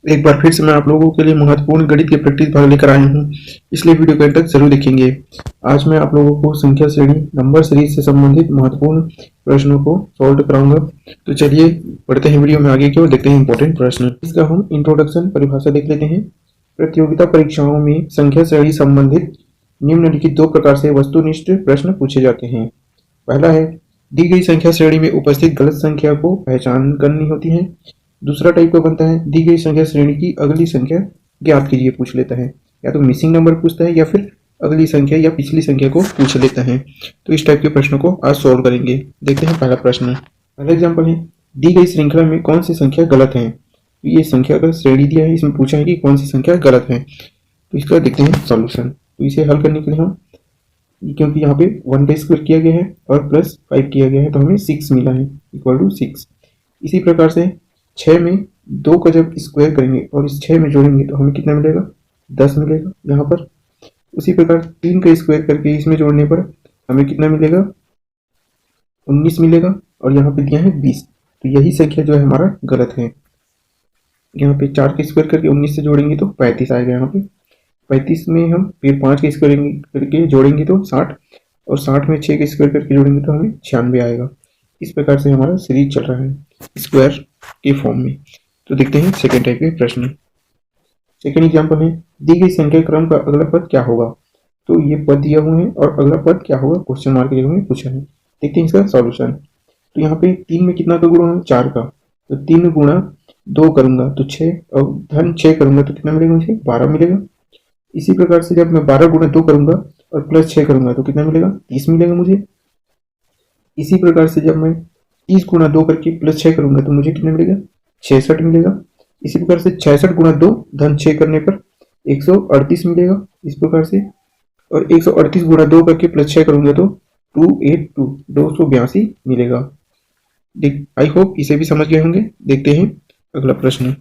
एक बार फिर से मैं आप लोगों के लिए महत्वपूर्ण गणित के प्रैक्टिस भाग लेकर आया हूँ, इसलिए वीडियो के अंत तक जरूर देखेंगे। आज मैं आप लोगों को संख्या श्रेणी नंबर सीरीज से संबंधित महत्वपूर्ण प्रश्नों को सॉल्व कराऊंगा। तो चलिए बढ़ते हैं वीडियो में आगे की ओर, देखते हैं इंपॉर्टेंट प्रश्न। इसका हम इंट्रोडक्शन परिभाषा देख लेते हैं। प्रतियोगिता परीक्षाओं में संख्या श्रेणी संबंधित निम्नलिखित दो प्रकार से वस्तुनिष्ठ प्रश्न पूछे जाते हैं। पहला है, दी गई संख्या श्रेणी में उपस्थित गलत संख्या को पहचान करनी होती है। दूसरा टाइप का बनता है, दी गई संख्या श्रेणी की अगली संख्या ज्ञात कीजिए पूछ लेता है। या तो मिसिंग नंबर पूछता है या फिर अगली संख्या या पिछली संख्या को पूछ लेता है। तो इस टाइप के प्रश्नों को आज सॉल्व करेंगे। देखते हैं पहला प्रश्न। पहला एग्जांपल है, दी गई श्रृंखला में कौन सी संख्या गलत है। तो ये संख्या का श्रेणी दिया है, इसमें पूछा है कि कौन सी संख्या गलत है। तो इसका देखते हैं सॉल्यूशन। तो इसे हल करने के लिए हम, क्योंकि यहाँ पे 1 का स्क्वायर किया गया है और प्लस 5 किया गया है तो हमें 6 मिला है, इक्वल टू 6। इसी प्रकार से 6 में 2 का जब स्क्वायर करेंगे और इस 6 में जोड़ेंगे तो हमें कितना मिलेगा, 10 मिलेगा यहाँ पर। उसी प्रकार 3 का स्क्वायर करके इसमें जोड़ने पर हमें कितना मिलेगा, 19 मिलेगा। और यहाँ पे दिया है 20। तो यही संख्या जो है हमारा गलत है। यहाँ पे 4 का स्क्वायर करके 19 से जोड़ेंगे तो 35 आएगा। यहाँ पे 35 में हम फिर 5 का स्क्वायर करके जोड़ेंगे तो 60, और 60 में 6 का स्क्वायर करके जोड़ेंगे तो हमें 96 आएगा। इस प्रकार से हमारा सीरीज चल रहा है स्क्वायर के फॉर्म में। तो देखते हैं सेकेंड टाइप के प्रश्न। सेकेंड एग्जांपल है, दी गई संख्या क्रम का अगला पद क्या होगा। तो ये पद दिया हुआ है और अगला पद क्या होगा क्वेश्चन मार्क के जगह में पूछा है। देखते हैं इसका सॉल्यूशन। तो यहाँ पे 3 में कितना का गुणा है, 4 का। तो 3 गुणा 2 करूंगा तो 6, और धन 6 करूंगा तो कितना मिलेगा मुझे, 12 मिलेगा। इसी प्रकार से जब मैं 12 गुणा 2 करूंगा और प्लस 6 करूंगा तो कितना मिलेगा, 30 मिलेगा मुझे। इसी प्रकार से जब मैं 30 गुणा 2 करके प्लस 6 करूंगा तो मुझे कितना मिलेगा, 66 मिलेगा। इसी प्रकार से 66 गुणा 2 धन 6 करने पर 138 मिलेगा इस प्रकार से। और 138 गुणा 2 करके प्लस 6 करूंगा तो 282 मिलेगा। आई होप इसे भी समझ गए होंगे। देखते हैं अगला प्रश्न।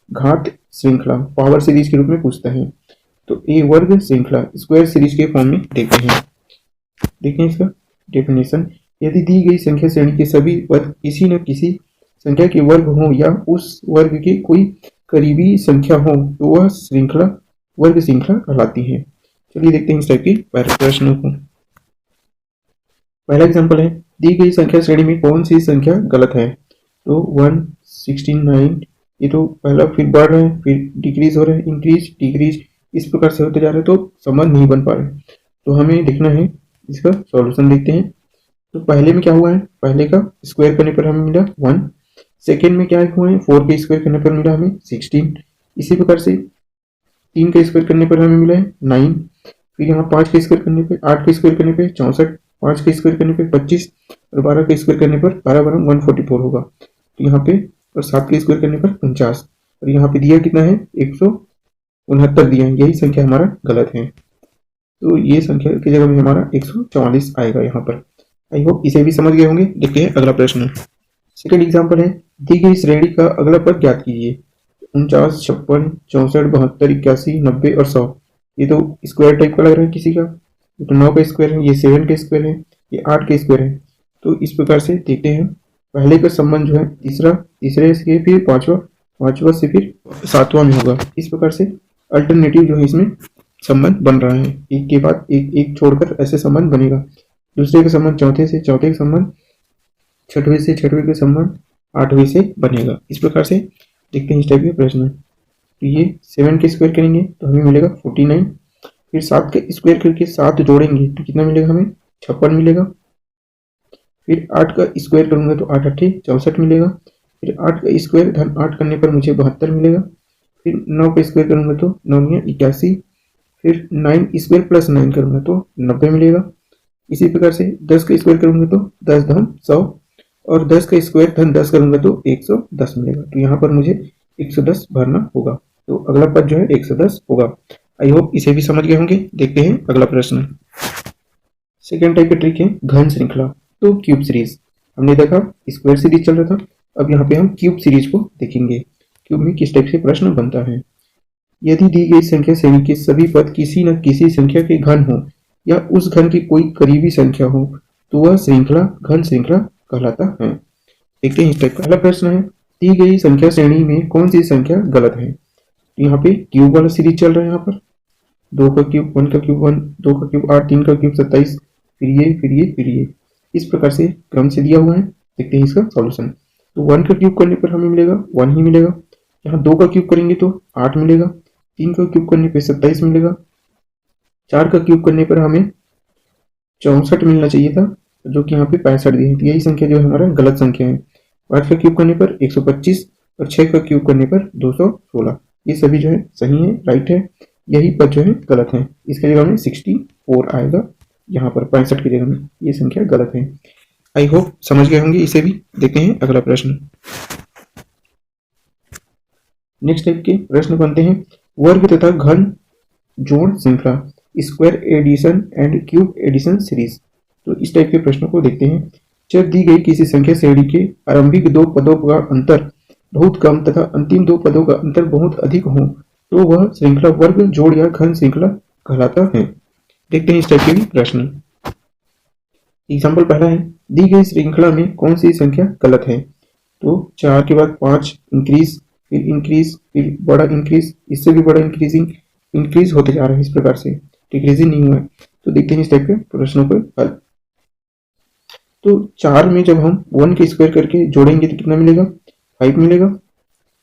घात श्रृंखला पावर सीरीज के रूप में पूछता है। तो ए वर्ग श्रृंखला स्क्वायर सीरीज के फॉर्म में देखते हैं। देखते हैं इसका डेफिनेशन। यदि दी गई संख्या श्रेणी के सभी पद किसी न किसी संख्या के वर्ग हो या उस वर्ग के कोई करीबी संख्या हो तो वह श्रृंखला वर्ग श्रृंखला कहलाती है। चलिए देखते हैं इस टाइप के प्रश्नों को। पहला एग्जांपल है, दी गई संख्या श्रेणी में कौन सी संख्या गलत है। तो 1, 16, 9, ये तो पहला फिर बढ़ रहा है, फिर डिक्रीज हो रहा है, इंक्रीज डिक्रीज, इस प्रकार से होते जा रहे हैं तो संबंध नहीं बन पा रहे। तो हमें देखना है इसका सॉल्यूशन। देखते हैं। तो पहले में क्या हुआ है, पहले का स्क्वायर करने पर हमें मिला 1। सेकेंड में क्या हुआ है, 4 के स्क्वायर करने पर मिला हमें 16। इसी प्रकार से 3 का स्क्वायर करने पर हमें मिला है 9। फिर यहाँ 5 का स्क्वायर करने पर, 8 का स्क्वायर करने पर 64, 5 का स्क्वायर करने पर 25, और 12 का स्क्वायर करने पर 12 144 होगा। तो यहाँ पे, और 7 का स्क्वायर करने पर 49, और यहाँ पे दिया कितना है, 169 दिया है। यही संख्या हमारा गलत है। तो ये संख्या की जगह में हमारा 144 आएगा यहाँ पर। आई होप इसे भी समझ गए होंगे। देखते हैं अगला प्रश्न। सेकेंड एग्जाम्पल है, दी गई श्रेणी का अगला पद ज्ञात कीजिए। 49, 56, 64, 72, 81, 90 और 100। ये तो स्क्वायर टाइप का लग रहा है किसी का। ये तो 9 का स्क्वायर है, ये 7 का स्क्वायर है, ये 8 का स्क्वायर है। तो इस प्रकार से देखते हैं। पहले का संबंध जो है तीसरा, तीसरे से फिर पांचवा, पांचवा से फिर सातवां में होगा। इस प्रकार से अल्टरनेटिव जो है इसमें संबंध बन रहा है, एक के बाद एक एक छोड़कर ऐसे संबंध बनेगा। दूसरे का संबंध चौथे से, चौथे का संबंध छठवें से, छठवें का संबंध आठवें से बनेगा। इस प्रकार से देखते हैं इस टाइप के प्रश्न। तो ये 7 के स्क्वायर करेंगे तो हमें मिलेगा 49। फिर 7 के स्क्वायर करके 7 जोड़ेंगे तो कितना मिलेगा हमें, 56 मिलेगा। फिर 8 का स्क्वायर करूंगा तो 8 8 64 मिलेगा। फिर 8 का स्क्वायर धन 8 करने पर मुझे 72 मिलेगा। फिर 9 का स्क्वायर करूंगा तो 9 81। फिर 9 स्क्वायर प्लस 9 करूंगा तो 90 मिलेगा। इसी प्रकार से 10 का स्क्वायर करूंगा तो 10 धन 100, और 10 का स्क्वायर धन 10 करूंगा तो 110 मिलेगा। तो यहाँ पर मुझे 110 भरना होगा। तो अगला पद जो है 110 होगा। आई होप इसे भी समझ गए होंगे। देखते हैं अगला प्रश्न। सेकेंड टाइप का ट्रिक है घन श्रृंखला। तो क्यूब सीरीज हमने देखा, स्क्वायर सीरीज चल रहा था। अब यहाँ पे हम क्यूब सीरीज को देखेंगे, क्यूब में किस टाइप से प्रश्न बनता है। यदि दी गई संख्या श्रेणी के सभी पद किसी न किसी संख्या के घन हो या उस घन की कोई करीबी संख्या हो तो वह श्रृंखला घन श्रृंखला कहलाता है। देखते हैं इस टाइप का पहला प्रश्न है, दी गई संख्या श्रेणी में कौन सी संख्या गलत है? यहाँ पे क्यूब वाला सीरीज चल रहा है। यहाँ पर 2 का क्यूब, 1 का क्यूब 1, 2 का क्यूब 8, 3 का क्यूब 27, फिर ये फिर ये फिर ये, इस प्रकार से क्रम से दिया हुआ है। देखते हैं इसका सॉल्यूशन। तो 1 का क्यूब करने पर हमें मिलेगा 1 ही मिलेगा। यहाँ 2 का क्यूब करेंगे तो 8 मिलेगा। 3 का क्यूब करने पर 27 मिलेगा। 4 का क्यूब करने पर हमें 64 मिलना चाहिए था, जो कि यहाँ पे 65 दिए हैं। तो यही संख्या जो है हमारा गलत संख्या है। 5 का क्यूब करने पर 125 और 6 का क्यूब करने पर 216, ये सभी जो है सही है, राइट है। यही पद जो है गलत है। इसके जगह में 64 आएगा, यहाँ पर 65 की जगह में। ये संख्या गलत है। आई होप समझ गए होंगे इसे भी। देखते हैं अगला प्रश्न। नेक्स्ट टाइप के प्रश्न बनते हैं वर्ग तथा घन जोड़ श्रृंखला, square addition and cube addition series. तो इस टाइप के प्रश्नों को देखते हैं। जब दी गई किसी संख्या श्रेणी के आरंभिक 2 पदों का अंतर बहुत कम तथा अंतिम 2 पदों का अंतर बहुत अधिक हो तो वह श्रृंखला वर्ग जोड़ या घन श्रृंखला कहलाता है। देखते हैं इस टाइप के भी प्रश्न। एग्जाम्पल पहला है, दी गई श्रृंखला में कौन सी संख्या गलत है? तो 4 के बाद 5 इंक्रीज, फिर बड़ा इंक्रीज, इससे भी बड़ा इंक्रीज होते जा रहा है। इस प्रकार से डिक्रीजिंग नहीं हुआ है। तो देखते हैं इस टाइप के प्रश्नों पर हल। तो 4 में जब हम 1 के स्क्वायर करके जोड़ेंगे तो कितना मिलेगा? 5 मिलेगा।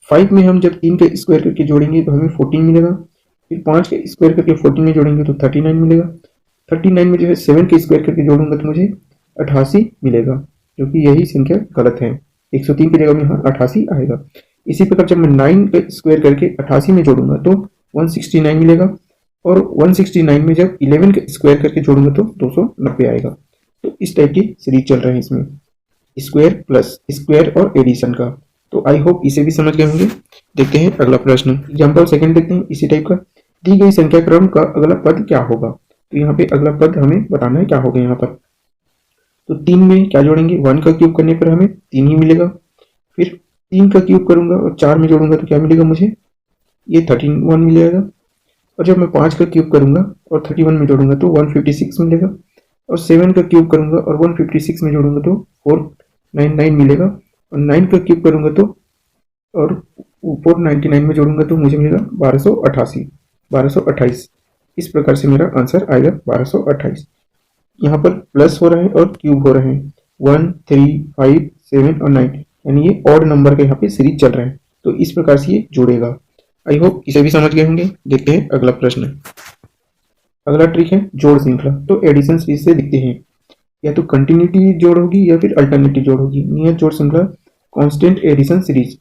5 में हम जब 3 का स्क्वायर करके जोड़ेंगे तो हमें 14 मिलेगा। फिर 5 के स्क्वायर करके 14 में जोड़ेंगे तो 39 मिलेगा। 39 में जो है 7 के स्क्वायर करके जोड़ूंगा तो मुझे 88 मिलेगा, जो कि यही संख्या गलत है। 103 की जगह में यहाँ 88 आएगा। इसी प्रकार जब मैं 9 का स्क्वायर करके 88 में जोड़ूंगा तो 169 मिलेगा, और 169 में जब 11 का स्क्वायर करके जोड़ूंगा तो 290 आएगा। तो इस टाइप की सीरीज चल रहा है इसमें, स्क्वायर प्लस स्क्वायर और एडिशन का। तो आई होप इसे भी समझ गए होंगे। देखते हैं अगला प्रश्न। एग्जाम्पल सेकंड देखते हैं इसी टाइप का। दी गई संख्या क्रम का अगला पद क्या होगा? तो यहाँ पे अगला पद हमें बताना है क्या होगा यहाँ पर। तो 3 में क्या जोड़ेंगे? 1 का क्यूब करने पर हमें 3 ही मिलेगा। फिर 3 का क्यूब करूंगा और 4 में जोड़ूंगा तो क्या मिलेगा मुझे? ये 31 मिलेगा। और जब मैं 5 का क्यूब करूंगा और 31 में जोड़ूंगा तो 156 मिलेगा। और 7 का क्यूब करूंगा और 156 में जोड़ूंगा तो 499 मिलेगा। और 9 का क्यूब करूंगा तो और 499 में जोड़ूंगा तो मुझे मिलेगा 1228। इस प्रकार से मेरा आंसर आएगा 1228। यहाँ पर प्लस हो रहे हैं और क्यूब हो रहे हैं, 1, 3, 5, 7 और 9, यानी ये ऑड नंबर का यहाँ पे सीरीज चल रहा है। तो इस प्रकार से ये जुड़ेगा। आई होप इसे भी समझ गए होंगे। देखते हैं अगला प्रश्न। अगला ट्रिक है जोड़ श्रृंखला। तो एडिशन सीरीज से दिखते हैं, या तो कंटिन्यूटी जोड़ होगी या फिर अल्टरनेटिव जोड़ होगी। नियत जोड़ श्रृंखला कांस्टेंट एडिशन सीरीज।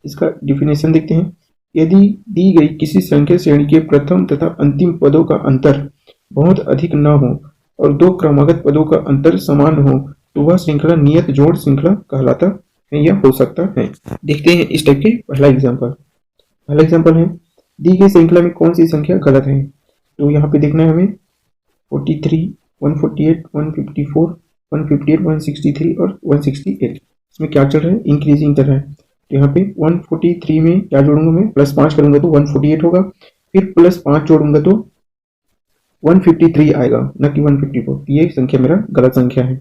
इसका डिफिनेशन देखते हैं। यदि दी गई किसी संख्या श्रेणी के प्रथम तथा अंतिम पदों का अंतर बहुत अधिक न हो और 2 क्रमागत पदों का अंतर समान हो तो वह श्रृंखला नियत जोड़ श्रृंखला कहलाता है या हो सकता है। देखते हैं इस टाइप के पहला एग्जाम्पल है, दी गई श्रृंखला में कौन सी संख्या गलत है? तो यहाँ पे देखना है हमें 43, 148, 154, 158, 163 और 168। इसमें क्या चल रहा है? इंक्रीजिंग चल रहा है। तो यहाँ पे 143 में क्या जोड़ूंगा मैं? +5 करूंगा तो 148 होगा। फिर +5 जोड़ूंगा तो 153 आएगा, न कि 154। ये संख्या मेरा गलत संख्या है।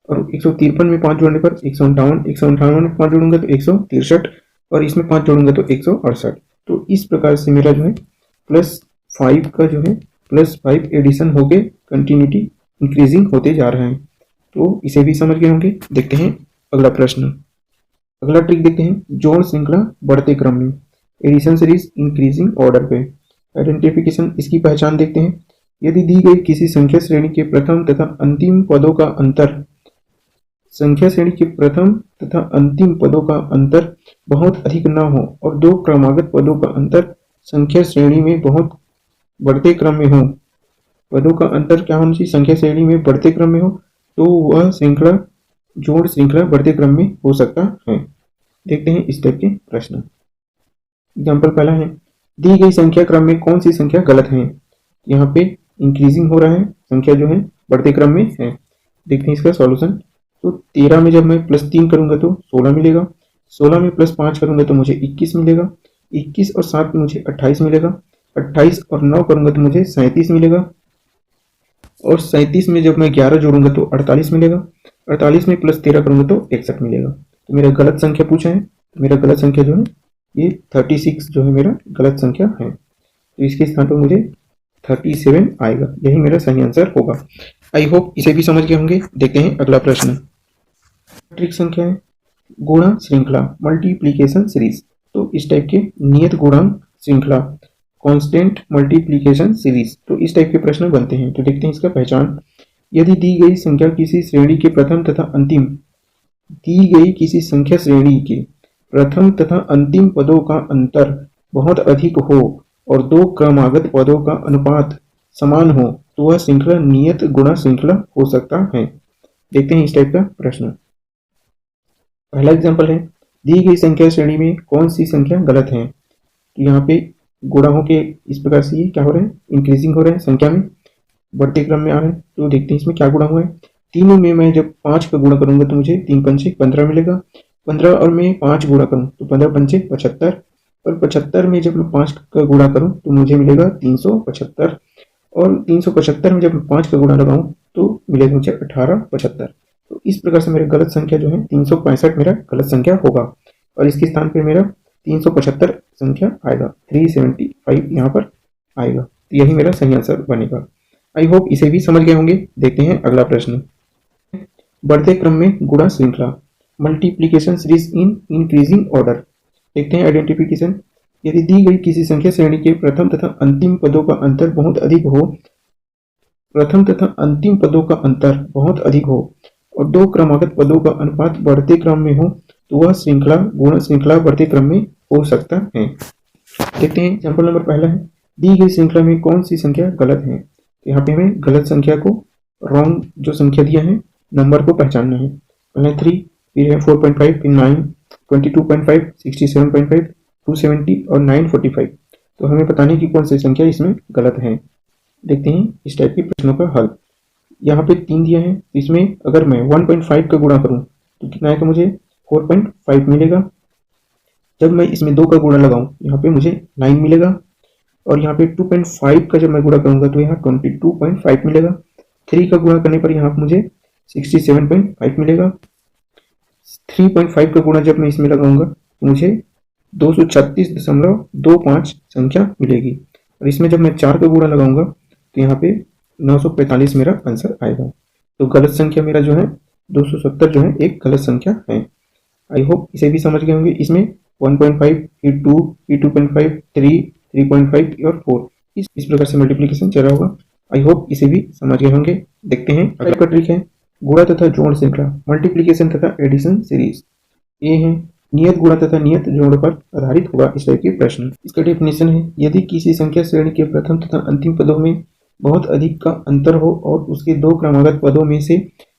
और 153 में 5 जोड़ने पर 158 में 5 जोड़ूंगा तो 163, और इसमें 5 जोड़ूंगा तो 168। तो इस प्रकार से मेरा जो है +5 का जो है +5 एडिशन हो गए, कंटिन्यूटी इंक्रीजिंग होते जा रहे हैं। तो इसे भी समझ गए होंगे। देखते हैं अगला प्रश्न। अगला ट्रिक देखते हैं जोड़ श्रृंखला बढ़ते क्रम में, एडिशन सीरीज इंक्रीजिंग ऑर्डर पे। आइडेंटिफिकेशन, इसकी पहचान देखते हैं। यदि दी गई किसी संख्या श्रेणी के प्रथम तथा अंतिम पदों का अंतर बहुत अधिक न हो और 2 क्रमागत पदों का अंतर संख्या श्रेणी में बहुत बढ़ते क्रम में हो, पदों का अंतर क्या होना चाहिए? संख्या श्रेणी में बढ़ते क्रम में हो, तो वह श्रृंखला जोड़ श्रृंखला बढ़ते क्रम में हो सकता है। देखते हैं इस टाइप के प्रश्न। एग्जाम्पल पहला है, दी गई संख्या क्रम में कौन सी संख्या गलत है? यहाँ पे इंक्रीजिंग हो रहा है, संख्या जो है बढ़ते क्रम में है। देखते हैं इसका सॉल्यूशन। तो 13 में जब मैं +3 करूंगा तो 16 मिलेगा। 16 में +5 करूंगा तो मुझे 21 मिलेगा। 21 और 7 में मुझे 28 मिलेगा। 28 और 9 करूंगा तो मुझे 37 मिलेगा। और 37 में जब मैं 11 जोड़ूंगा तो 48 मिलेगा। 48 में +13 करूंगा तो 61 मिलेगा। तो मेरा गलत संख्या पूछा है, तो मेरा गलत संख्या जो है ये 36 जो है मेरा गलत संख्या है। तो इसके स्थान पर मुझे 37 आएगा, यही मेरा सही आंसर होगा। आई होप इसे भी समझ गए होंगे। देखते हैं अगला प्रश्न। ट्रिक संख्या है गुणा श्रृंखला मल्टीप्लीकेशन सीरीज। तो इस टाइप के नियत गुणांक श्रृंखला कांस्टेंट मल्टीप्लीकेशन सीरीज, तो इस टाइप के प्रश्न बनते हैं। तो देखते हैं इसका पहचान। यदि दी गई संख्या किसी श्रेणी के प्रथम तथा अंतिम दी गई किसी संख्या श्रेणी के प्रथम तथा अंतिम पदों का अंतर बहुत अधिक हो और दो क्रमागत पदों का अनुपात समान हो तो वह श्रृंखला नियत गुणा श्रृंखला हो सकता है। देखते हैं इस टाइप का प्रश्न। पहला एग्जांपल है दी गई संख्या श्रेणी में कौन सी संख्या गलत है। तो यहाँ पे गुणा होके इस प्रकार से ये क्या हो रहा है, इंक्रीजिंग हो रहा है, संख्या में बढ़ते क्रम में आ रहा है। तो देखते हैं इसमें क्या गुणा हुआ है। तीनों में मैं जब 5 का गुणा करूंगा तो मुझे 3 पंचे 15 मिलेगा। 15 और मैं 5 गुणा करूं तो 15 पंचे 75, और 75 में जब मैं 5 का गुणा करूं तो मुझे मिलेगा 375, और 375 में जब मैं 5 का गुणा लगाऊं तो मिलेगा मुझे 1875। तो इस प्रकार से मेरा गलत संख्या जो है 365 मेरा गलत संख्या होगा, और इसके स्थान पर मेरा 375 संख्या आएगा, 375 यहाँ पर आएगा। तो यही मेरा सही आंसर बनेगा। आई होप इसे भी समझ गए होंगे। देखते हैं अगला प्रश्न। बढ़ते क्रम में गुणा श्रृंखला multiplication series in increasing order. देखते हैं आइडेंटिफिकेशन। यदि दी गई किसी संख्या श्रेणी के प्रथम तथा अंतिम पदों का अंतर बहुत अधिक हो, प्रथम तथा अंतिम पदों का अंतर बहुत अधिक हो और दो क्रमागत पदों का अनुपात बढ़ते क्रम में हो तो वह श्रृंखला गुणा श्रृंखला बढ़ते क्रम में हो सकता है। देखते हैं एग्जाम्पल नंबर पहला है दी गई श्रृंखला में कौन सी संख्या गलत है। तो यहाँ पे हमें गलत संख्या को, रॉन्ग जो संख्या दिया है नंबर को पहचानना है। पहले 3, फिर है 4.5, फिर 9, 22.5, 67.5, 270 और 945। तो हमें बताने की कौन सी संख्या इसमें गलत है। देखते हैं इस टाइप के प्रश्नों का हल। यहाँ पे 3 दिया है, इसमें अगर मैं 1.5 का गुणा करूँ तो कितना आएगा, मुझे 4.5 मिलेगा। जब मैं इसमें 2 का गुणा लगाऊं यहाँ पे मुझे 9 मिलेगा, और यहाँ पे 2.5 का जब मैं गुणा करूंगा तो यहाँ 22.5 मिलेगा। 3 का गुणा करने पर यहाँ मुझे 67.5 मिलेगा। 3.5 का गुणा जब मैं इसमें लगाऊंगा तो मुझे 236.25 संख्या मिलेगी, और इसमें जब मैं 4 का गुणा लगाऊंगा तो यहाँ पे 945 मेरा आंसर आएगा। तो गलत संख्या मेरा जो है 270 जो है एक गलत संख्या है। आई होप इसे भी समझ गए होंगे। इसमें 1.5, फिर 2, फिर 2.5, 3, 3.5 और 4 इस प्रकार से मल्टीप्लिकेशन चल रहा होगा। आई होप इसे भी समझ गए होंगे। देखते हैं अगला ट्रिक है गुणा तथा जोड़ श्रृंखला मल्टीप्लिकेशन तथा एडिशन सीरीज। ये है नियत गुणा तथा नियत जोड़ पर आधारित होगा इस टाइप के प्रश्न। इसका डेफिनेशन है यदि किसी संख्या श्रेणी के प्रथम तथा अंतिम पदों में बहुत अधिक का अंतर हो और उसके दो क्रमागत पदों में से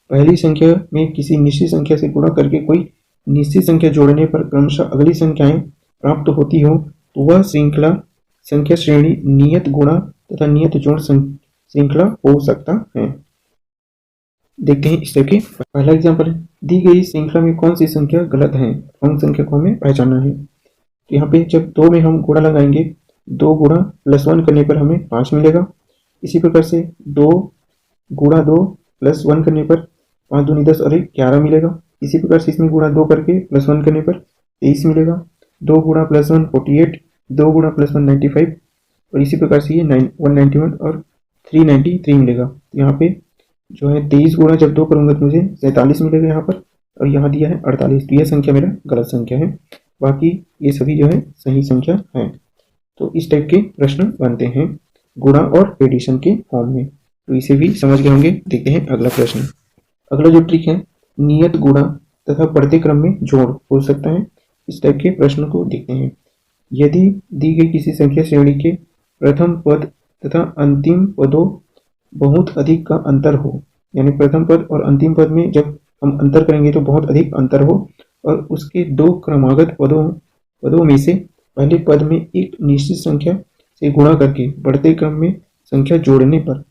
पहली संख्या में किसी निश्चित संख्या से गुणा करके कोई निश्चित संख्या जोड़ने पर क्रमशः अगली संख्याएं प्राप्त होती हो तो वह श्रृंखला संख्या श्रेणी नियत गुणा तथा नियत जोड़ श्रृंखला हो सकता है। देखते हैं इस टाइप के पहला एग्जांपल है दी गई श्रृंखला में कौन सी संख्या गलत है, कौन संख्या को हमें पहचानना है। तो यहाँ पे जब 2 में हम गुणा लगाएंगे 2 गुणा +1 करने पर हमें 5 मिलेगा। इसी प्रकार से 2 गुणा 2 +1 करने पर 5 दूनी 10 और 11 मिलेगा। इसी प्रकार से इसमें गुणा 2 करके +1 करने पर 23 मिलेगा। 2 गुणा +1 48, 2 गुणा +1 95, और इसी प्रकार से ये 191 और 393 मिलेगा। यहाँ पे जो है 23 गुणा जब 2 करूँगा तो मुझे 47 मिलेगा यहाँ पर, और यहाँ दिया है 48। तो यह संख्या मेरा गलत संख्या है, बाकी ये सभी जो है सही संख्या है। तो इस टाइप के प्रश्न बनते हैं गुणा और एडिशन के फॉर्म में। तो इसे भी समझ गए होंगे। देखते हैं अगला प्रश्न। अगला जो ट्रिक है नियत गुणा तथा बढ़ते क्रम में जोड़ हो सकता है। इस टाइप के प्रश्न को देखते हैं। यदि दी गई किसी संख्या श्रेणी के प्रथम पद तथा अंतिम पदों बहुत अधिक का अंतर हो, यानी प्रथम पद और अंतिम पद में जब हम अंतर करेंगे तो बहुत अधिक अंतर हो, और उसके दो क्रमागत पदों में से पहले पद में एक निश्चित संख्या से गुणा करके बढ़ते क्रम में संख्या जोड़ने पर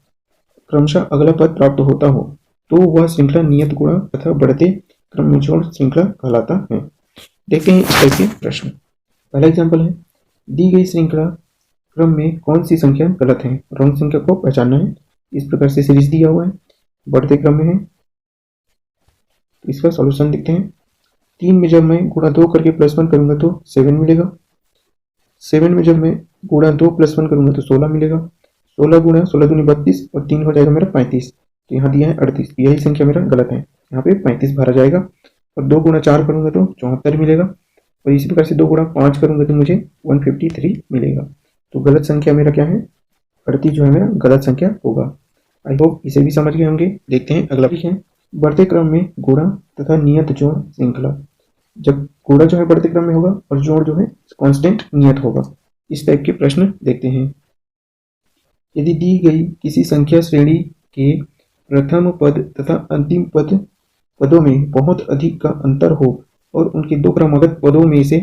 क्रमशः अगला पद प्राप्त होता हो तो वह श्रृंखला नियत गुणा तथा बढ़ते क्रम में जोड़ श्रृंखला कहलाता है। देखते हैं इस टाइप के प्रश्न। पहला एग्जांपल है दी गई श्रृंखला क्रम में कौन सी संख्या गलत है, रॉन्ग संख्या को पहचानना है। इस प्रकार से सीरीज दिया हुआ है, बढ़ते क्रम में है। इसका सॉल्यूशन देखते हैं। 3 में जब मैं गुणा 2 करके प्लस 1 करूंगा तो 7 मिलेगा। 7 में जब मैं गुणा 2 प्लस 1 करूंगा तो 16 मिलेगा। 16 गुणा 16 दूनी 32 और 3 हो जाएगा मेरा 35। तो यहाँ दिया है 38, यही संख्या मेरा गलत है, यहाँ पे 35 भरा जाएगा। और 2 गुणा 4 करूंगा तो 74 मिलेगा। और इसी प्रकार से 2 गुणा 5 करूंगा तो मुझे 153 मिलेगा। तो गलत संख्या मेरा क्या है, 38 जो है मेरा गलत संख्या होगा। आई होप इसे भी समझ गए होंगे। देखते हैं अगला है, बढ़ते क्रम में गुणा तथा नियत जोड़ श्रृंखला। जब गुणा जो है बढ़ते क्रम में होगा और जोड़ जो है कांस्टेंट नियत होगा। इस टाइप के प्रश्न देखते हैं। यदि दी गई किसी संख्या श्रेणी के प्रथम पद तथा अंतिम पदों में बहुत अधिक का अंतर हो और उनके दो क्रमागत पदों में से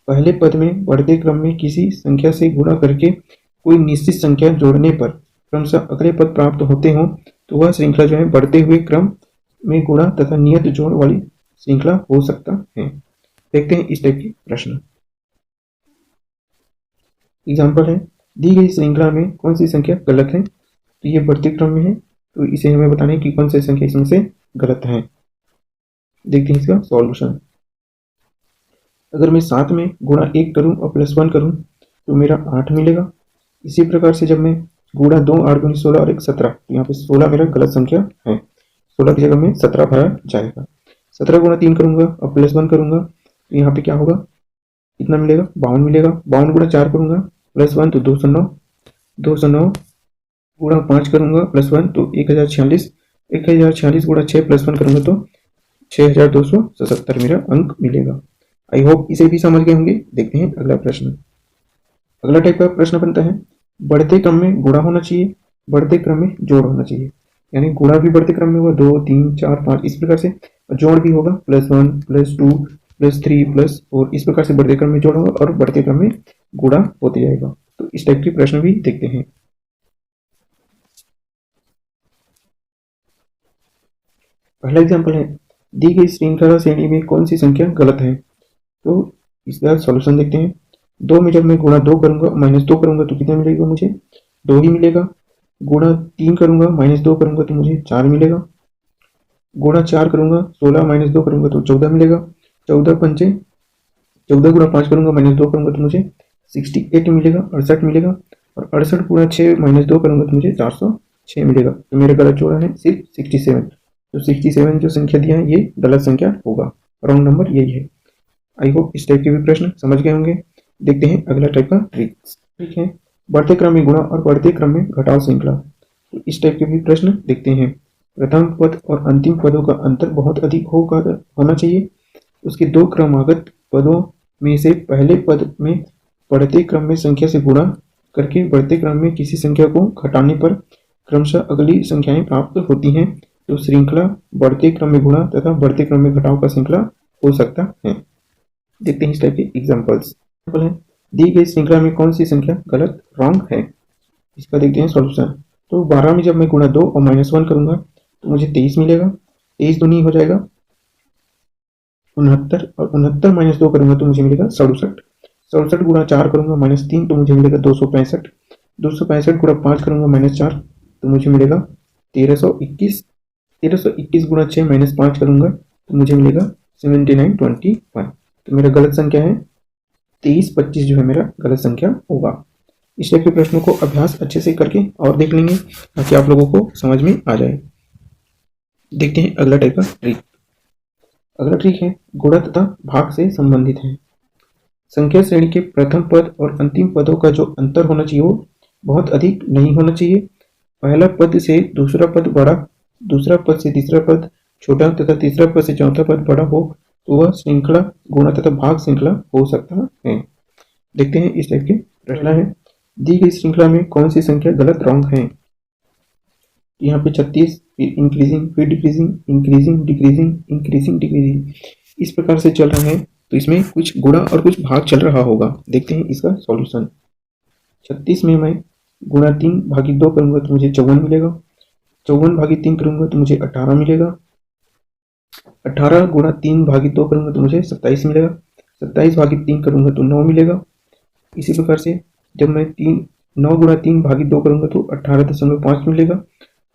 पहले पद में बढ़ते क्रम में किसी संख्या से गुणा करके कोई निश्चित संख्या जोड़ने पर क्रमशः अगले पद प्राप्त होते हों तो वह श्रृंखला जो है बढ़ते हुए क्रम में गुणा तथा नियत जोड़ वाली श्रृंखला हो सकता है। देखते हैं इस टाइप के प्रश्न। एग्जाम्पल है, दी गई श्रृंखला में कौन सी संख्या गलत है, तो ये बढ़ते क्रम में है, तो इसे हमें बताना है कि कौन सी संख्या इसमें से गलत है। देखते हैं इसका सॉल्यूशन। अगर मैं 7 में गुणा 1 करूं और प्लस 1 करूं तो मेरा 8 मिलेगा। इसी प्रकार से जब मैं गुणा 2 8 गुनी 16 और 1 17, तो यहाँ पे 16 मेरा गलत संख्या है, 16 की जगह में 17 भरा जाएगा। 17 गुणा 3 करूंगा और प्लस 1 करूंगा तो यहाँ पे क्या होगा, कितना मिलेगा, 52 मिलेगा। 52 गुणा 4 करूंगा प्लस 1 तो 209, 209 गुणा 5 करूंगा प्लस 1 तो 1046, 1046 गुणा 6 प्लस 1 करूंगा तो 6277 मेरा अंक मिलेगा। आई होप इसे भी समझ गए होंगे। देखते हैं अगला प्रश्न। अगला टाइप का प्रश्न बनता है, बढ़ते क्रम में गुणा होना चाहिए, बढ़ते क्रम में जोड़ होना चाहिए। यानी गुणा भी बढ़ते क्रम में होगा 2 3 4 5 इस प्रकार से, जोड़ भी होगा +1 +2 +3 +4 इस प्रकार से बढ़ते क्रम में जोड़ होगा और बढ़ते क्रम में गुणा होते जाएगा। तो इस टाइप के प्रश्न भी देखते हैं। पहला एग्जाम्पल है, दी गई श्रृंखला श्रेणी में कौन सी संख्या गलत है, तो इसका सॉल्यूशन देखते हैं। 2 में जब मैं गुणा 2 करूंगा -2 करूंगा तो कितना मिलेगा, मुझे 2 ही मिलेगा। गुणा 3 करूंगा -2 करूंगा तो मुझे 4 मिलेगा। गुणा 4 करूंगा 16 -2 करूंगा तो 14 मिलेगा। 14 पंचे 14 गुणा 5 करूंगा -2 करूंगा तो मुझे 68 मिलेगा, 68 मिलेगा। और 68 गुणा 6 -2 करूंगा तो मुझे 406 मिलेगा। तो मेरा गलत जोड़ा है सिर्फ 67। तो 67 जो संख्या दिया है ये गलत संख्या होगा, रॉन्ग नंबर यही है। आई होप इस टाइप के भी प्रश्न समझ गए होंगे। देखते हैं अगला टाइप का ट्रिक्स। ठीक है, बढ़ते क्रम में गुणा और बढ़ते क्रम में घटाव श्रृंखला। तो इस टाइप के भी प्रश्न देखते हैं। प्रथम पद और अंतिम पदों का अंतर बहुत अधिक होना चाहिए। उसके दो क्रमागत पदों में से पहले पद में बढ़ते क्रम में संख्या से गुणा करके बढ़ते क्रम में किसी संख्या को घटाने पर क्रमशः अगली संख्याएं प्राप्त होती हैं, तो श्रृंखला बढ़ते क्रम में गुणा तथा बढ़ते क्रम में घटाव का श्रृंखला हो सकता है। देखते हैं इस टाइप के एग्जाम्पल्स। है, दी गई श्रृंखला में कौन सी संख्या गलत रॉन्ग है, इसका देखते हैं सॉल्यूशन। तो 12 में जब मैं गुणा 2 और -1 करूंगा तो मुझे 23 मिलेगा। 23 दूनी हो जाएगा 69 और 69 -2 करूंगा तो मुझे मिलेगा 67। 67 गुणा 4 करूंगा -3 तो मुझे मिलेगा 265। 265 गुणा 5 करूंगा -4 तो मुझे मिलेगा 1321। 1321 गुणा 6 -5 करूंगा तो मुझे मिलेगा 7921। तो मेरा गलत संख्या है 23 25 जो है मेरा गलत संख्या होगा। इस टाइप के प्रश्नों को अभ्यास अच्छे से करके और देख लेंगे ताकि आप लोगों को समझ में आ जाए। देखते हैं अगला टाइप का ट्रिक। अगला ट्रिक है गुणा तथा भाग से संबंधित है। संख्या श्रेणी के प्रथम पद और अंतिम पदों का जो अंतर होना चाहिए वो बहुत अधिक नहीं होना चाहिए। पहला पद से दूसरा पद बड़ा, दूसरा पद से तीसरा पद छोटा तथा तीसरा पद से चौथा पद बड़ा हो तो वह श्रृंखला गुणा तथा भाग श्रृंखला हो सकता है। देखते हैं इस टाइप के प्रश्न है, दी गई श्रृंखला में कौन सी संख्या गलत रॉन्ग है। यहाँ पे 36 फिर इंक्रीजिंग फिर decreasing increasing decreasing increasing decreasing इस प्रकार से चल रहा है, तो इसमें कुछ गुणा और कुछ भाग चल रहा होगा। देखते हैं इसका सॉल्यूशन। 36 में मैं गुणा 3 भागी 2 करूंगा तो मुझे 54 मिलेगा। 54 भागी 3 करूंगा तो मुझे 18 मिलेगा। 18 गुणा 3 भागी 2 करूंगा तो मुझे 27 मिलेगा। 27 भागी 3 करूंगा तो 9 मिलेगा। इसी प्रकार से जब मैं 9 गुणा 3 भागी 2 करूंगा तो 18.5 मिलेगा।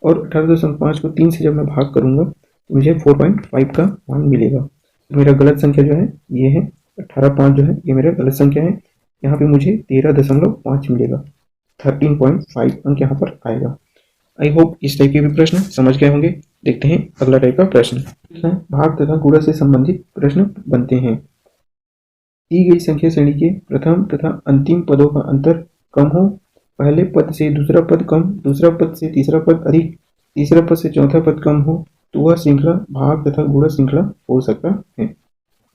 और 18.5 को 3 से जब मैं भाग करूंगा तो मुझे 4.5 का मान मिलेगा। तो मेरा गलत संख्या जो है ये है 18.5 जो है ये मेरा गलत संख्या है। यहाँ पे मुझे 13.5 मिलेगा, 13.5 अंक यहाँ पर आएगा। आई होप इस टाइप के भी प्रश्न समझ गए होंगे। देखते हैं अगला टाइप का प्रश्न। भाग तथा गुणा से संबंधित प्रश्न बनते हैं। दी गई संख्या श्रेणी के प्रथम तथा अंतिम पदों का अंतर कम हो, पहले पद से दूसरा पद कम, दूसरा पद से तीसरा पद अधिक, तीसरा पद से चौथा पद कम हो तो वह श्रृंखला भाग तथा गुणा श्रृंखला हो सकता है।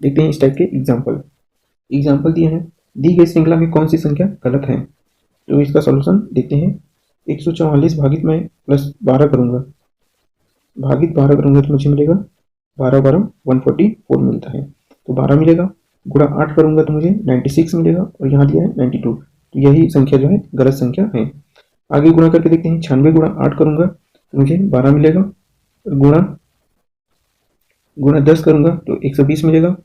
देखते हैं इस टाइप के एग्जाम्पल दिए हैं। दी गई श्रृंखला में कौन सी संख्या गलत है, तो इसका सॉल्यूशन देखते हैं। 144 भागित में प्लस 12 करूंगा, भागित 12 करूंगा तो मुझे मिलेगा 12 12 144 मिलता है, तो 12 मिलेगा। गुणा 8 करूंगा तो मुझे 96 मिलेगा और यहाँ दिया है 92, तो यही संख्या जो है गलत संख्या है। आगे गुणा करके देखते हैं। 96 गुणा 8 करूंगा तो मुझे 12 मिलेगा, गुणा 10 करूंगा तो 120 मिलेगा।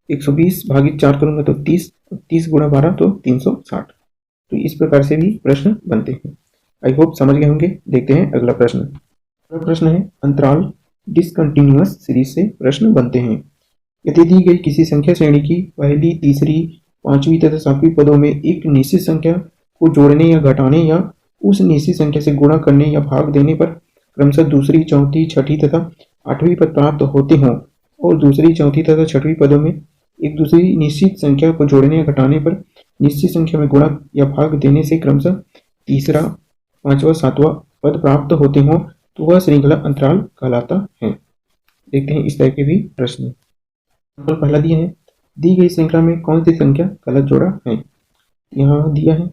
120 भागित 4 करूंगा तो 30, 30 गुणा 12 तो 360। तो इस प्रकार से भी प्रश्न बनते हैं। आई होप समझ गए होंगे। देखते हैं अगला प्रश्न। अगला प्रश्न है अंतराल डिसकंटिन्यूअस सीरीज से प्रश्न बनते हैं। यदि दी गई किसी संख्या श्रेणी की पहली, तीसरी, पांचवी तथा सातवीं पदों में एक निश्चित संख्या को जोड़ने या घटाने या उस निश्चित संख्या से गुणा करने या भाग देने पर क्रमशः दूसरी, चौथी, छठी तथा आठवीं पद प्राप्त होते हों और दूसरी, चौथी तथा छठवीं पदों में एक दूसरी निश्चित संख्या को जोड़ने या घटाने पर निश्चित संख्या में गुणा या भाग देने से क्रमशः तीसरा, पांचवा, सातवां पद प्राप्त होते हों तो वह श्रृंखला अंतराल कहलाता है। देखते हैं इस टाइप के भी प्रश्न। पहला दिया है, दी गई श्रृंखला में कौन सी संख्या गलत जोड़ा है। यहाँ दिया है,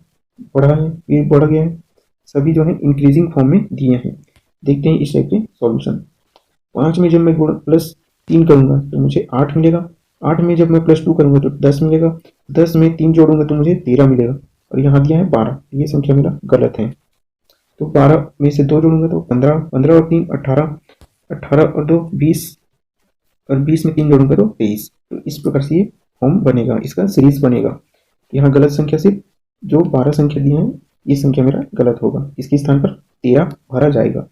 बढ़ा है, फिर बढ़ गया है, सभी जो है इंक्रीजिंग फॉर्म में दिए हैं। देखते हैं इस टाइप के सॉल्यूशन। 5 में जब मैं गुणा प्लस 3 करूंगा तो मुझे 8 मिलेगा। 8 में जब मैं प्लस 2 करूंगा तो 10 मिलेगा। 10 में 3 जोड़ूंगा तो मुझे 13 मिलेगा और यहाँ दिया है 12, ये संख्या मेरा गलत है। तो 12 में से 2 जोड़ूंगा तो 15, 15 और 3 18, 18 और 2 20 और 20 में 3 जोड़ूंगा तो 23। तो इस प्रकार से ये फॉर्म बनेगा, इसका सीरीज बनेगा। यहाँ गलत संख्या से जो 12 संख्या दी है ये संख्या मेरा गलत होगा, इसके स्थान पर 13 भरा जाएगा।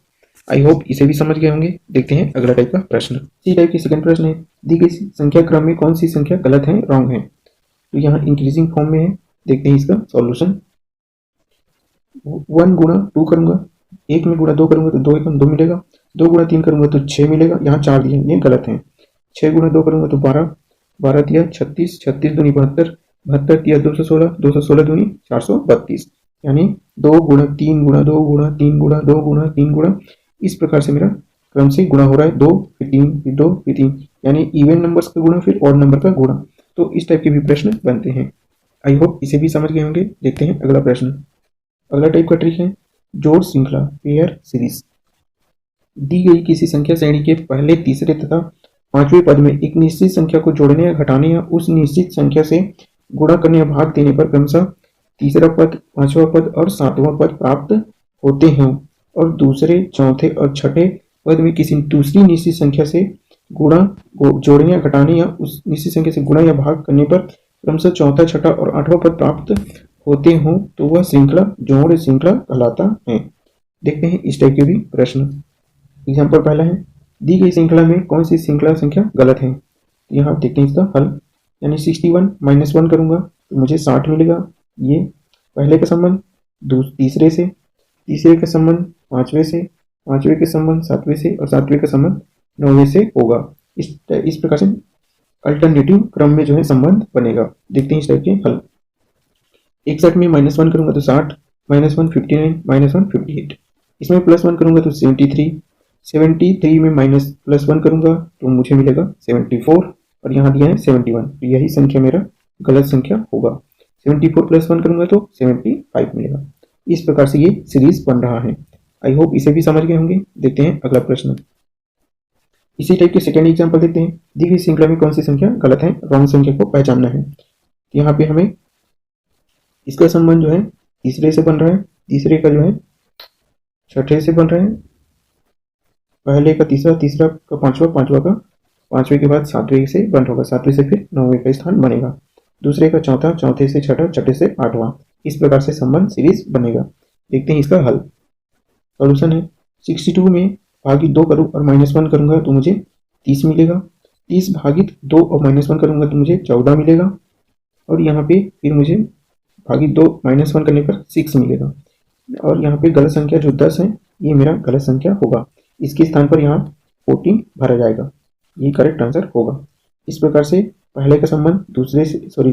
आई होप इसे भी समझ गए होंगे। देखते हैं अगला टाइप का प्रश्न। इसी टाइप की सेकंड प्रश्न है, दी गई संख्या क्रम में कौन सी संख्या गलत है, रॉन्ग है। तो यहाँ इंक्रीजिंग फॉर्म में है। देखते हैं इसका सॉल्यूशन। 1 गुणा 2 करूंगा, 1 में गुणा 2 करूंगा तो 2 1 2 मिलेगा। 2 गुणा 3 करूंगा तो 6 मिलेगा, यहाँ 4 दिया, ये गलत है। 6 गुणा 2 करूंगा तो 12, 12 दिया 36, 36 दूनी 72, 72 दिया 216, 216 दूनी 432, यानी 2 गुणा 3 गुणा 2 गुणा 3 गुणा 2 गुणा 3 गुणा, इस प्रकार से मेरा क्रम से गुणा हो रहा है। 2 फिर 3 फिर 2 फिर 3, यानी इवन नंबर्स का गुणा फिर ऑड नंबर का गुणा। तो इस टाइप के भी प्रश्न बनते हैं। आई होप इसे भी समझ गए होंगे। देखते हैं अगला प्रश्न। अगला टाइप का ट्रिक है जोड़ श्रृंखला, पेयर सीरीज। दी गई किसी संख्या श्रेणी के पहले, तीसरे तथा पांचवें पद में एक निश्चित संख्या को जोड़ने या घटाने या उस निश्चित संख्या से गुणा करने या भाग देने पर क्रमशः तीसरा पद, पांचवा पद और सातवां पद प्राप्त होते हैं और दूसरे, चौथे और छठे पद में किसी दूसरी निश्चित संख्या से गुणा जोड़ने या घटाने या उस निश्चित संख्या से गुणा या भाग करने पर क्रमशः चौथा, छठा और आठवां पद प्राप्त होते हों तो वह श्रृंखला जोड़ श्रृंखला कहलाता है। देखते हैं इस टाइप के भी प्रश्न। एग्जाम्पल पहला है, दी गई श्रृंखला में कौन सी श्रृंखला संख्या गलत है। यहाँ देखते हैं इसका हल, यानी 61 माइनस 1 करूंगा तो मुझे 60 मिलेगा। ये पहले का संबंध तीसरे से, तीसरे का संबंध पांचवे से, पांचवे के संबंध सातवें से और सातवें का संबंध नौवें से होगा। इस प्रकार से अल्टरनेटिव क्रम में जो है संबंध बनेगा। देखते हैं इस टाइप के हल। 61 में -1 करूंगा तो 60, -1 59, -1 58, इसमें +1 करूंगा तो 73, 73 में +1 करूंगा तो मुझे मिलेगा 74 और यहाँ दिया है 71, तो यही संख्या मेरा गलत संख्या होगा। 74 + 1 करूंगा तो 75 मिलेगा। इस प्रकार से ये सीरीज बन रहा है। आई होप इसे भी समझ गए होंगे। देखते हैं अगला प्रश्न। इसी टाइप के सेकेंड एग्जाम्पल देखते हैं। दी गई श्रृंखला में कौन सी संख्या गलत है, रॉन्ग संख्या को पहचानना है। यहाँ पे हमें इसका संबंध जो है तीसरे से बन रहा है, तीसरे का जो है छठे से बन रहा है, पहले का तीसरा, तीसरा का पांचवा, पांचवा का पांचवे के बाद सातवें से बंद होगा, सातवें से फिर नौवें का स्थान बनेगा, दूसरे का चौथा, चौथे से छठा, छठे से आठवां। इस प्रकार से संबंध सीरीज बनेगा। देखते हैं इसका हल। सॉल्यूशन है 62 में भागी 2 करूँ और -1 करूंगा तो मुझे 30 मिलेगा। 30 भागित 2 और -1 करूँगा तो मुझे 14 मिलेगा, और यहाँ पे फिर मुझे भागित 2 -1 करने पर 6 मिलेगा, और यहाँ पे गलत संख्या जो 10 है ये मेरा गलत संख्या होगा। इसके स्थान पर यहाँ 14 भरा जाएगा, ये करेक्ट आंसर होगा। इस प्रकार से पहले का संबंध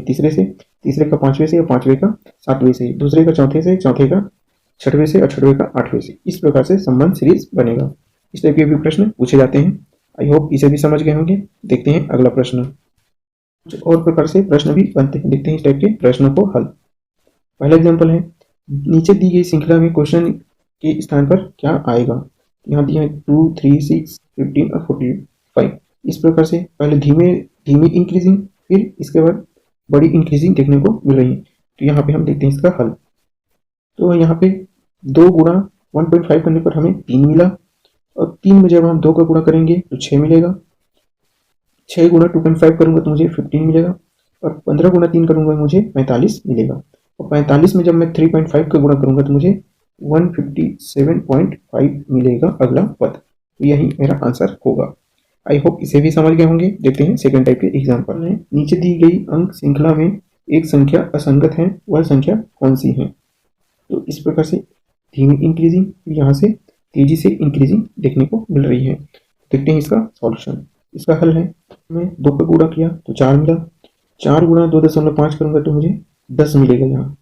तीसरे से, तीसरे का पांचवें से, और पांचवें का सातवें से, दूसरे का चौथे से, चौथे का छठवें से, और छठवें का आठवें से, इस प्रकार से संबंध सीरीज बनेगा। इस टाइप के भी प्रश्न पूछे जाते हैं। आई होप इसे भी समझ गए होंगे। देखते हैं अगला प्रश्न। कुछ और प्रकार से प्रश्न भी बनते हैं, देखते हैं इस टाइप के प्रश्नों को हल। पहला एग्जाम्पल है, नीचे दी गई श्रृंखला में क्वेश्चन के स्थान पर क्या आएगा। यहाँ दिया है 2, 3, 6, 15 और 45। इस प्रकार से पहले धीमी इंक्रीजिंग, फिर इसके बाद बड़ी इंक्रीजिंग देखने को मिल रही है। तो यहाँ पे हम देखते हैं इसका हल। तो यहाँ पे 2 गुणा 1.5 करने पर हमें 3 मिला, और 3 में जब हम 2 का गुणा करेंगे तो 6 मिलेगा। 6 गुणा 2.5 करूंगा तो मुझे 15 मिलेगा, और 15 गुणा 3 करूंगा मुझे 45 मिलेगा, और 45 में जब मैं 3.5 का गुणा करूंगा तो मुझे 157.5 मिलेगा अगला पद। तो यही मेरा आंसर होगा। आई होप इसे भी समझ गए होंगे। देखते हैं सेकंड टाइप के एग्जाम्पल में, नीचे दी गई अंक श्रृंखला में एक संख्या असंगत है, वह संख्या कौन सी है। तो इस प्रकार से धीमी इंक्रीजिंग, यहाँ से तेजी से इंक्रीजिंग देखने को मिल रही है। देखते हैं इसका सॉल्यूशन। इसका हल है, मैं 2 का गुणा किया तो 4 मिला, 4 गुणा 2.5 करूंगा तो मुझे 10 मिलेगा यहाँ,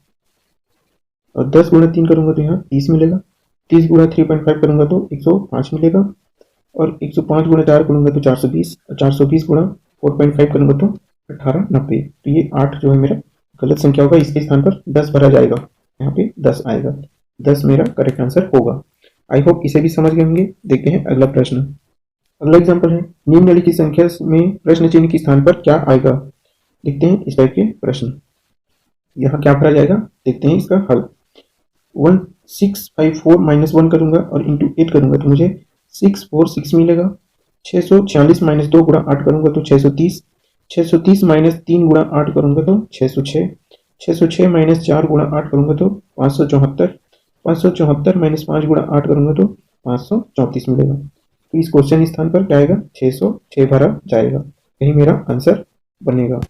और 10 गुणा 3 करूंगा तो यहाँ 30 मिलेगा। 30 गुणा 3.5 करूंगा तो 105 मिलेगा, और 105 गुणा 4 करूंगा तो 420, और 420 गुणा 4.5 करूंगा तो 1890। तो ये 8 जो है मेरा गलत संख्या होगा, इसके स्थान पर 10 भरा जाएगा, यहाँ पे 10 आएगा। 10 मेरा करेक्ट आंसर होगा। आई होप इसे भी समझ गए होंगे। देखते हैं अगला प्रश्न। अगला एग्जाम्पल है, निम्नलिखित संख्या में प्रश्न चिन्ह के स्थान पर क्या आएगा। देखते हैं इस टाइप के प्रश्न। यहाँ क्या भरा जाएगा, देखते हैं इसका हल। 1654 -1 करूंगा और इंटू 8 करूंगा तो मुझे 646 मिलेगा। 646 -2 गुणा 8 करूंगा तो 630, 630 -3 गुणा 8 करूंगा तो 606, 606 -4 गुणा 8 करूंगा तो 574, 574 -5 गुणा 8 करूंगा तो 534 मिलेगा। तो इस क्वेश्चन स्थान पर क्या आएगा, 606 भरा जाएगा, यही मेरा आंसर बनेगा।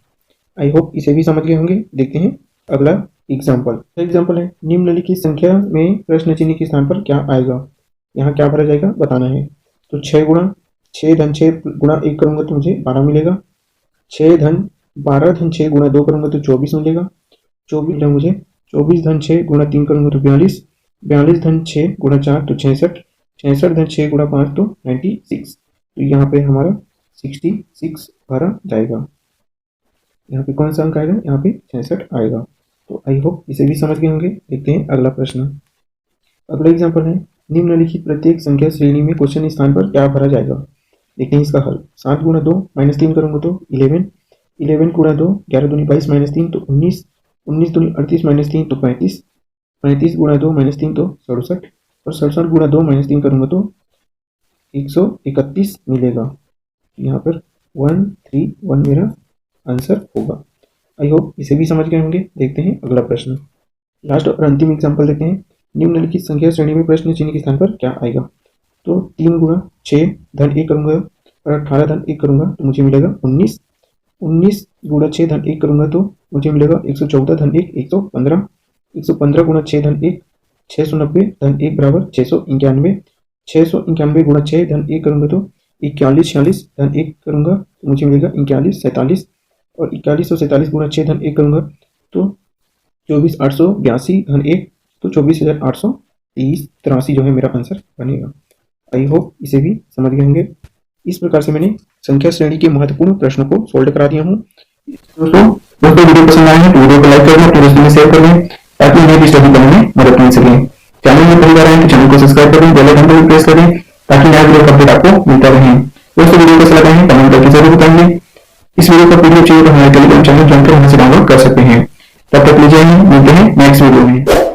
आई होप इसे भी समझ गए होंगे। देखते हैं अगला एग्जाम्पल है, निम्नलिखित संख्या में प्रश्न चिन्ह के स्थान पर क्या आएगा। यहाँ क्या भरा जाएगा बताना है। तो 6 गुणा 6 धन 6 गुणा 1 करूंगा तो मुझे 12 मिलेगा। 6 धन 12 धन 6 गुणा 2 करूंगा तो 24 मिलेगा। 24 धन मुझे 24 धन 6 गुणा 3 करूंगा तो 42, 42 धन 6 गुणा 4 तो 66, 66 धन 6 गुणा 5 तो 96। तो यहाँ पे हमारा 66 भरा जाएगा। यहाँ पे कौन सा अंक आएगा, यहाँ पे 66 आएगा। तो आई होप इसे भी समझ गए होंगे। देखते हैं अगला प्रश्न। अगला एग्जाम्पल है, निम्नलिखित प्रत्येक संख्या श्रेणी में क्वेश्चन स्थान पर क्या भरा जाएगा। देखते हैं इसका हल। 7 गुणा 2 -3 करूंगा तो 11, 11 गुणा 2 11 दूनी 22 -3 तो 19, 19 दूनी 38 -3 तो 35, 35 गुणा 2 -3 तो 67, और 67 गुणा 2 -3 करूंगा तो 131 मिलेगा। यहाँ पर 131 मेरा आंसर होगा। आई होप इसे भी समझ गए होंगे। देखते हैं अगला प्रश्न। लास्ट और अंतिम एग्जाम्पल देखते हैं, निम्नलिखित संख्या श्रेणी में प्रश्न चिन्ह के स्थान पर क्या आएगा। तो 3 गुणा 6 धन 1 करूंगा और 18 धन 1 करूंगा तो मुझे मिलेगा 19, 19 गुणा 6 धन 1 करूंगा तो मुझे मिलेगा 114 धन 1 115, 115 गुणा 6 धन 1 690 धन 1 बराबर 691, 691 गुणा 6 धन 1 करूंगा तो 41 46 धन 1 करूंगा तो मुझे मिलेगा 41 47, और 41 और 47 गुणा 6 धन 1 करूंगा तो 24,882 धन 1 तो 24,883 जो है मेरा आंसर बनेगा। आई होप इसे भी समझ गए होंगे। इस प्रकार से मैंने संख्या श्रेणी के महत्वपूर्ण प्रश्नों को सोल्व करा दिया हूँ। दोस्तों वीडियो पसंद आए तो वीडियो को लाइक कर दें, फिर उसमें शेयर कर दें ताकि मुझे भी स्टडी करने में मदद मिल सके। चैनल में पहली बार आए तो चैनल को सब्सक्राइब कर दें, बेल आइकन को प्रेस कर दें ताकि नया वीडियो का अपडेट आपको मिलता रहे। दोस्तों वीडियो कैसा लगा है कमेंट करके जरूर बताएंगे। इस वीडियो का पीडीएफ चाहिए तो हमारे टेलीग्राम चैनल ज्वाइन कर वहां से डाउनलोड कर सकते हैं। तब तक लीजिए, मिलते हैं नेक्स्ट वीडियो में।